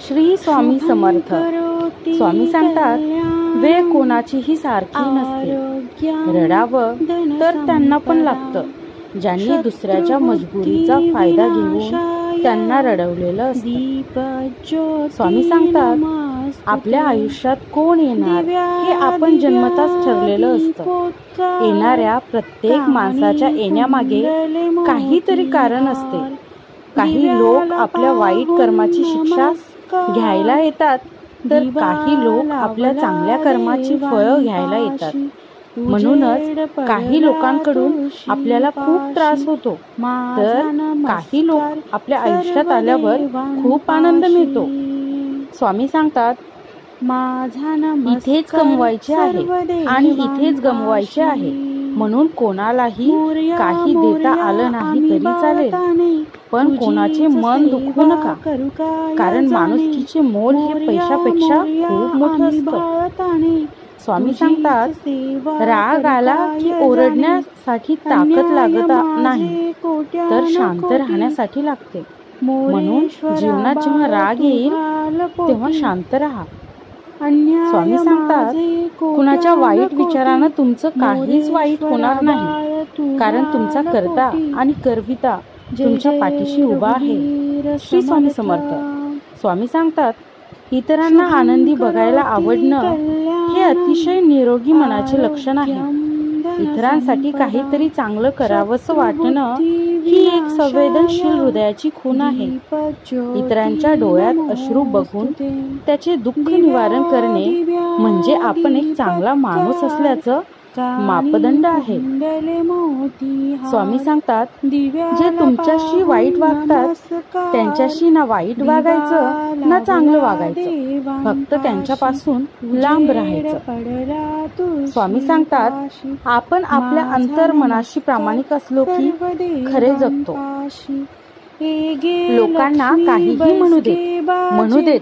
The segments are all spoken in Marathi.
श्री स्वामी समर्थ. स्वामी सांगतात, वेळ कोणाचीही सारखी नसते. रडावं तर त्यांना पण लागतं, ज्यांनी दुसऱ्याच्या मजबुरीचा फायदा घेऊन त्यांना रडवलेलं असतं. स्वामी सांगतात, आपल्या आयुष्यात कोण येणार हे आपण जन्मताच ठरलेलं असतं. येणाऱ्या प्रत्येक माणसाच्या येण्यामागे काहीतरी कारण असते. काही लोक आपल्या वाईट कर्माची शिक्षा घ्यायला येतात, तर काही लोक आपल्या चांगल्या कर्माची फळं घ्यायला येतात. म्हणूनच काही लोकांकडून आपल्याला खूप त्रास होतो, तर काही लोक आपल्या आयुष्यात आल्यावर खूप आनंद मिळतो. स्वामी सांगतात, इथेच कमवायचे आहे आणि इथेच गमवायचे आहे, म्हणून कोणालाही काही देता आलं नाही तरी चालेल, पण कोणाचे मन दुखवू नका, कारण माणुसकीचे मोल हे पैशापेक्षा खूप मोठं असतं. स्वामी सांगतात, राग आला की ओरडण्यासाठी ताकद लागत नाही, तर शांत राहण्यासाठी लागते. म्हणून जीवनात जेव्हा राग येईल तेव्हा शांत राहा. स्वामी सांगतात, कुणाच्या वाईट विचारानं तुमचं काहीच वाईट होणार नाही, कारण तुमचा कर्ता आणि करविता तुमच्या पाठीशी उभा आहे. श्री स्वामी समर्थ. स्वामी सांगतात, इतरांना आनंदी बघायला आवडणं हे अतिशय निरोगी मनाचे लक्षण आहे. इतरांसाठी काहीतरी चांगलं करावंसं वाटणं ही एक संवेदनशील हृदयाची खूण आहे. इतरांच्या डोळ्यात अश्रू बघून त्याचे दुःख निवारण करणे म्हणजे आपण एक चांगला माणूस असल्याचं मापदंड आहे. स्वामी सांगतात, जे तुमच्याशी वाईट वागतात त्यांच्याशी ना वाईट वागायचं ना चांगलं वागायचं, फक्त त्यांच्यापासून लांब राहायचं. स्वामी सांगतात, आपण आपल्या अंतर्मनाशी प्रामाणिक असलो की खरे जगतो. लोकांना काहीही म्हणू देत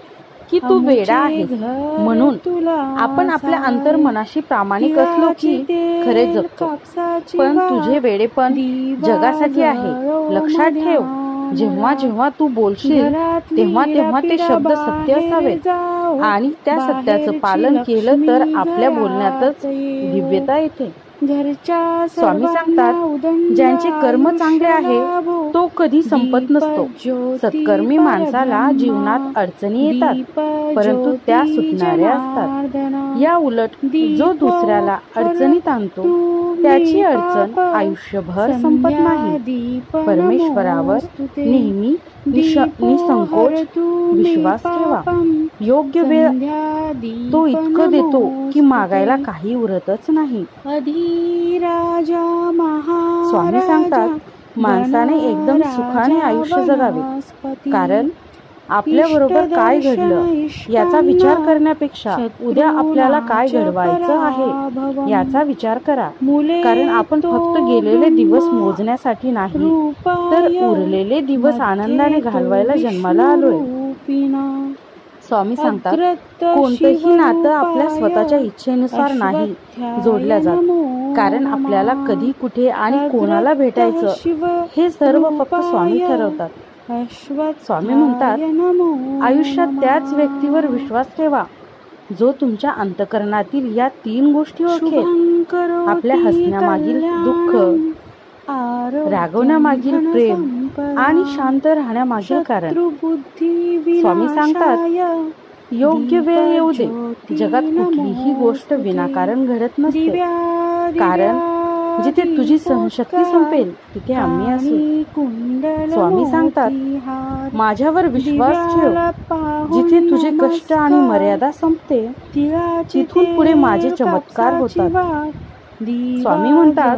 की तू वेडा आहेस, म्हणून आपण आपल्या अंतर्मनाशी प्रामाणिक असलो की खरे जगतो. पण तुझे वेडेपण जगासाठी आहे, लक्षात ठेव. जेव्हा जेव्हा तू बोलशील तेव्हा तेव्हा ते शब्द सत्य असावेत, आणि त्या सत्याचं पालन केलं तर आपल्या बोलण्यातच दिव्यता येते. स्वामी सांगतात, ज्यांचे कर्म चांगले आहे तो कधी संपत नसतो. सत्कर्मी माणसाला जीवनात अडचणी येतात, परंतु त्या सुटणाऱ्या असतात. या उलट जो दुसऱ्याला अडचणीत आणतो त्याची अडचण आयुष्यभर संपत नाही. परमेश्वरावर नेहमी निसंकोच विश्वास ठेवा. योग्य वेळ तो इतकं देतो की मागायला काही उरतच नाही. स्वामी सांगतात, माणसाने एकदम सुखाने आयुष्य जगावे, कारण आपल्या बरोबर काय घडलं याचा विचार करण्यापेक्षा उद्या आपल्याला काय घडवायचं आहे याचा विचार करा. कारण आपण फक्त गेलेले दिवस मोजण्यासाठी नाही, तर उरलेले दिवस आनंदाने घालवायला जन्माला आलोय. स्वामी सांगतात, कोणतंही नातं आपल्या स्वतःच्या इच्छेनुसार नाही जोडल्या जात, कारण आपल्याला कधी, कुठे आणि कोणाला भेटायचं हे सर्व फक्त स्वामी ठरवतात. स्वामी म्हणतात, आयुष्यात त्याच व्यक्तीवर विश्वास ठेवा जो तुमच्या अंतःकरणातील या 3 गोष्टी ओळखेल. आपल्या हसण्यामागील दुःख, रागवण्यामागील प्रेम आणि शांत राहण्यामागील कारण. स्वामी सांगतात, योग्य वेळ येऊ दे. जगात कुठलीही गोष्ट विनाकारण घडत नसते, कारण जिथे तुझी सहनशक्ती संपेल तिथे आम्ही असू. स्वामी सांगतात, माझ्यावर विश्वास ठेव. जिथे तुझे कष्ट आणि मर्यादा संपते तिथून पुढे माझे चमत्कार होतात. स्वामी म्हणतात,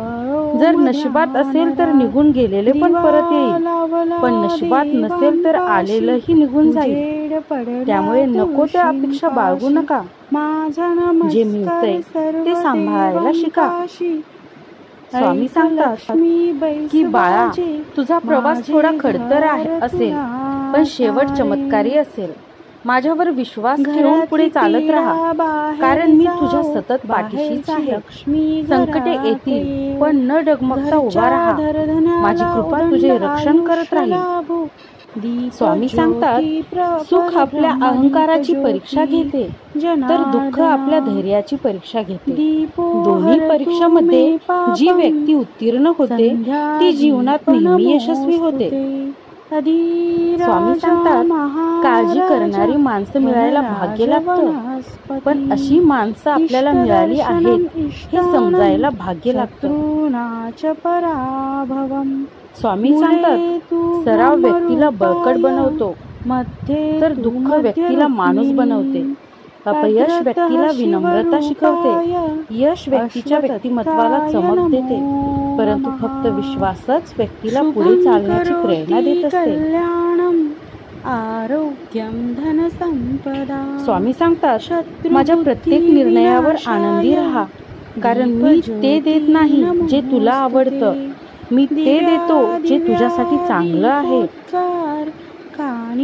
जर नशिबात असेल तर निघून गेलेले पण परत येईल, पण नशिबात नसेल तर आलेलंही निघून जाईल. त्यामुळे नको त्या अपेक्षा बाळगू नका. जे मिळतंय ते सांभाळायला शिका. स्वामी सांगतात की बाळा, तुझा प्रवास थोडा खडतर असेल, पण शेवट चमत्कारी असेल. माझ्यावर विश्वास ठेवून पुढे चालत राहा, कारण मी तुझ्या सतत पाठीशीच आहे. संकटे येतील पण न डगमगता उभा राहा. माझी कृपा तुझे रक्षण करत राहील. स्वामी सांगतात, सुख आपल्या अहंकाराची परीक्षा घेते तर दुःख आपल्या धैर्याची परीक्षा घेते. दोन्ही परीक्षांमध्ये जी व्यक्ती उत्तीर्ण होते ती जीवनात नेहमी यशस्वी होते. स्वामी सांगतात, काळजी करणारी माणसं मिळायला भाग्य लागतं, पण अशी माणसं आपल्याला मिळाली आहेत हे समजायला भाग्य लागतं. स्वामी सांगतात, सराव व्यक्तीला बळकट बनवतो तर दुःख व्यक्तीला माणूस बनवते. अपयश व्यक्तीला विनम्रता शिकवते. यश व्यक्तीच्या व्यक्तिमत्वाला चमक देते, परंतु फक्त विश्वासच व्यक्तीला पुढे चालण्याची प्रेरणा देत असते. स्वामी सांगतात, माझ्या प्रत्येक निर्णयावर आनंदी राहा, कारण मी ते देत नाही जे तुला आवडतं, मी ते देतो जे तुझ्यासाठी चांगलं आहे.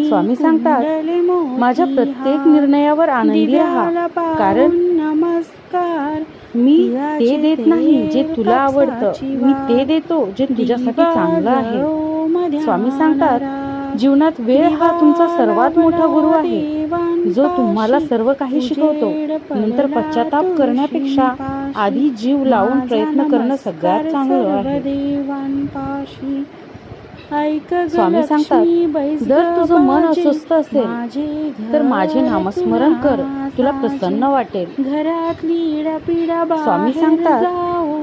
स्वामी सांगतात, माझ्या प्रत्येक निर्णयावर आनंदी राहा, कारण मी ते देत नाही जे तुला आवडतं, मी ते देतो जे तुझ्यासाठी चांगलं आहे. स्वामी सांगतात, जीवनात वेळ हा तुमचा सर्वात मोठा गुरु आहे, जो तुम्हाला सर्व काही शिकवतो. नंतर पश्चाताप करण्यापेक्षा आधी जीव लावून प्रयत्न करणं सगळ्यात चांगलं आहे. स्वामी सांगतात, जर तुझं मन अस्वस्थ असेल तर माझे नामस्मरण कर, तुला प्रसन्न वाटेल. स्वामी सांगतात,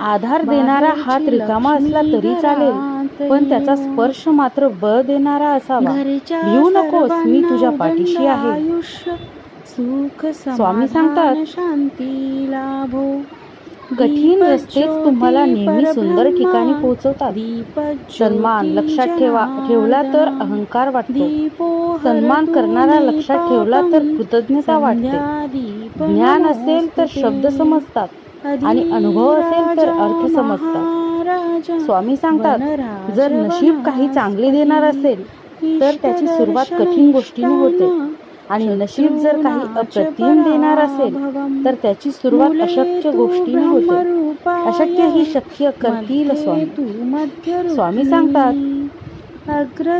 आधार देणारा हात रिकामा असला तरी चालेल, पण त्याचा स्पर्श मात्र बळ देणारा असावा. भिऊ नकोस, मी तुझ्या पाठीशी आहे. स्वामी सांगतात, कठीण रस्तेच तुम्हाला नेहमी सुंदर ठिकाणी पोहोचवतात. सन्मान लक्षात ठेवला तर अहंकार वाटतो. सन्मान करणारा लक्षात ठेवला तर कृतज्ञता वाटते. ज्ञान असेल तर शब्द समजतात आणि अनुभव असेल तर अर्थ समजतात. स्वामी सांगतात, जर नशीब काही चांगले देणार असेल तर त्याची सुरुवात कठीण गोष्टीने होते, आणि नशीब जर काही अप्रतिम देणार असेल तर त्याची सुरुवात अशक्य गोष्टीने होते. अशक्य ही शक्य करतील स्वामी. स्वामी सांगतात,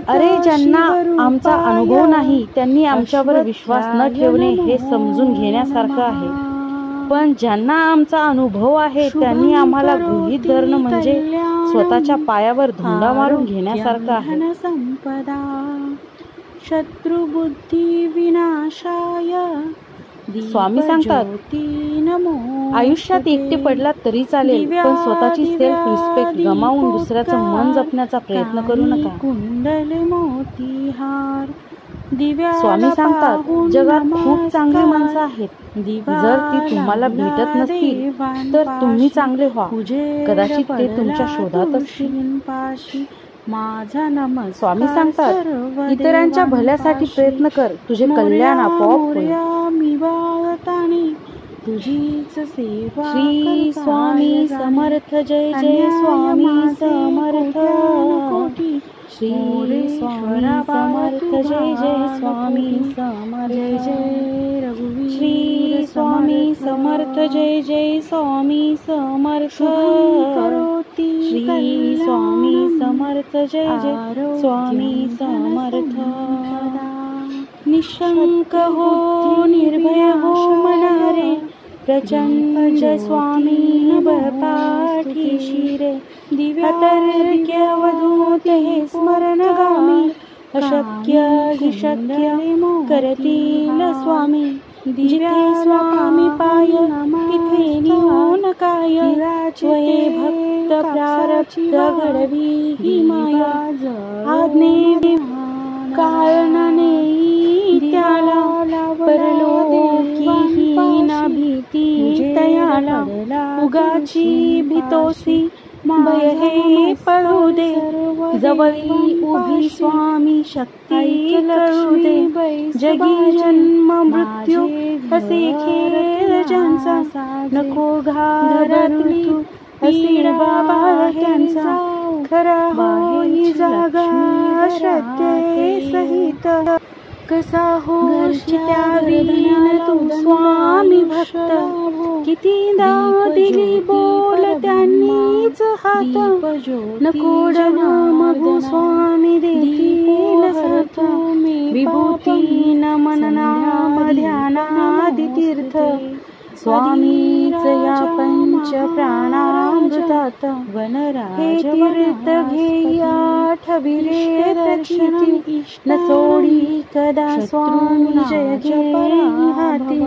अरे ज्यांना आमचा अनुभव नाही त्यांनी आमच्यावर विश्वास न ठेवणे हे समजून घेण्यासारखं आहे, पण ज्यांना आमचा अनुभव आहे त्यांनी आम्हाला गृहीत धरणं म्हणजे स्वतःच्या पायावर धुंडा मारून घेण्यासारखं आहे. शत्रुबुद्धी विनाशाय. स्वामी सांगतात, आयुष्यात एकटे पडलात तरी चालेल, पण स्वतःची सेल्फ रिस्पेक्ट गमावून दुसऱ्याचं मन जपण्याचा प्रयत्न करू नका. स्वामी सांगतात, जगात खूप चांगली माणसं आहेत, जर ती तुम्हाला भेटत नसतील तर तुम्ही चांगले व्हा. कदाचित ते तुमच्या शोधात असतील. स्वामी सांगतात, इतरांच्या भल्यासाठी प्रयत्न कर, तुझे कल्याण आपोआप होईल. श्री स्वामी समर्थ. जय जय स्वामी समर्थ. श्री स्वामी समर्थ. जय जय स्वामी समर्थ. जय जय रघुवीर. श्री स्वामी समर्थ. जय जय स्वामी समर्थ. श्री स्वामी समर्थ. जय जय स्वामी समर्थ. निशंक हो, निर्भय हो मनारे, प्रचंड स्वामी पाठीशी रे. अतर्क्यवधूते स्मरणगामी, अशक्य हि शक्य करतील स्वामी. जिथे स्वामी पाय तिथे निहोन काय, वये भक्त प्रारब्ध घडवी ही माया. आज्ञे कारणाने त्याला परलोकी ही ना भीती तयाला. उगाची भीतोसी भय हे पळू दे, जवळी उभी स्वामी शक्ती करू दे. जगी जन्म मृत्यू असे खेळ ज्यांचा, नको घाबरू असे बाबा त्यांचा. खरा होई जागा श्रद्धे सहित, कसा होशी त्या विहीन तू स्वामी भक्त, कितीदा दिली बोल त्यांनीच हात, नकोड मगू स्वामी देतील साथ, विभूती नमन नाम ध्यानादि तीर्थ, स्वामीच या पंच प्राणामृतात, हे तीर्थ घेई आठविरे दर्शनी, न सोडी कदा स्वामी जय घेई हाती.